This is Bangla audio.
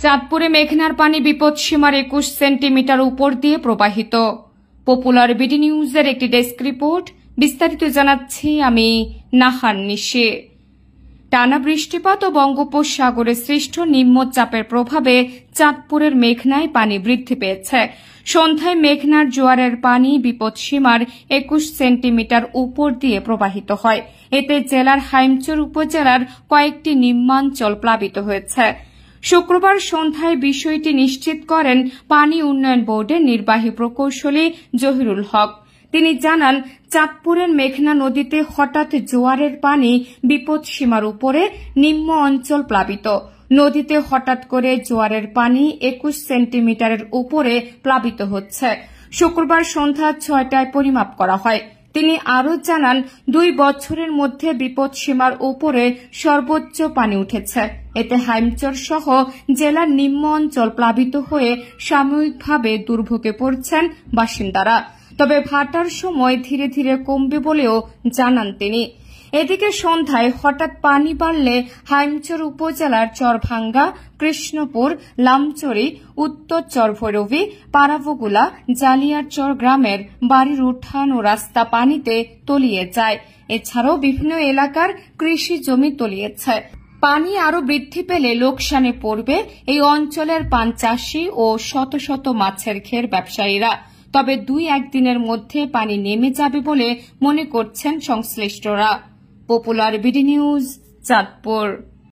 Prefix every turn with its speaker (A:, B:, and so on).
A: চাঁদপুরে মেঘনার পানি বিপদসীমার 21 সেন্টিমিটার উপর দিয়ে প্রবাহিত। পপুলার বিডি নিউজের একটি ডেস্ক রিপোর্ট। বিস্তারিত জানাচ্ছি আমি নাহার নিশি। টানা বৃষ্টিপাত ও বঙ্গোপসাগরে সৃষ্ট নিম্নচাপের প্রভাবে চাঁদপুরের মেঘনায় পানি বৃদ্ধি পেয়েছে। সন্ধ্যায় মেঘনার জোয়ারের পানি বিপদসীমার 21 সেন্টিমিটার উপর দিয়ে প্রবাহিত হয়। এতে জেলার হাইমচর উপজেলার কয়েকটি নিম্নাঞ্চল প্লাবিত হয়েছে। শুক্রবার সন্ধ্যায় বিষয়টি নিশ্চিত করেন পানি উন্নয়ন বোর্ডের নির্বাহী প্রকৌশলী জহিরুল হক। তিনি জানান, চাঁদপুরের মেঘনা নদীতে হঠাৎ জোয়ারের পানি বিপদসীমার উপরে নিম্ন অঞ্চল প্লাবিত। নদীতে হঠাৎ করে জোয়ারের পানি 21 সেন্টিমিটারের উপরে প্লাবিত হচ্ছে। শুক্রবার সন্ধ্যা 6টায় পরিমাপ করা হয়। তিনি আরও জানান, 2 বছরের মধ্যে বিপদসীমার উপরে সর্বোচ্চ পানি উঠেছে। এতে হাইমচর সহ জেলার নিম্ন অঞ্চল প্লাবিত হয়ে সাময়িকভাবে দুর্ভোগে পড়ছেন বাসিন্দারা। তবে ভাটার সময় ধীরে ধীরে কমবে বলেও জানান তিনি। এদিকে সন্ধ্যায় হঠাৎ পানি বাড়লে হাইমচর উপজেলার চরভাঙ্গা, কৃষ্ণপুর, লামচরি, উত্তর চরভৈরবী, পাড়াবগুলা, জালিয়ারচর গ্রামের বাড়ির উঠান ও রাস্তা পানিতে তলিয়ে যায়। এছাড়াও বিভিন্ন এলাকার কৃষি জমি তলিয়েছে। পানি আরও বৃদ্ধি পেলে লোকসানে পড়বে এই অঞ্চলের পান চাষী ও শত শত মাছের ঘের ব্যবসায়ীরা। তবে 2-1 দিনের মধ্যে পানি নেমে যাবে বলে মনে করছেন সংশ্লিষ্টরা। Popular BD news, Chandpur.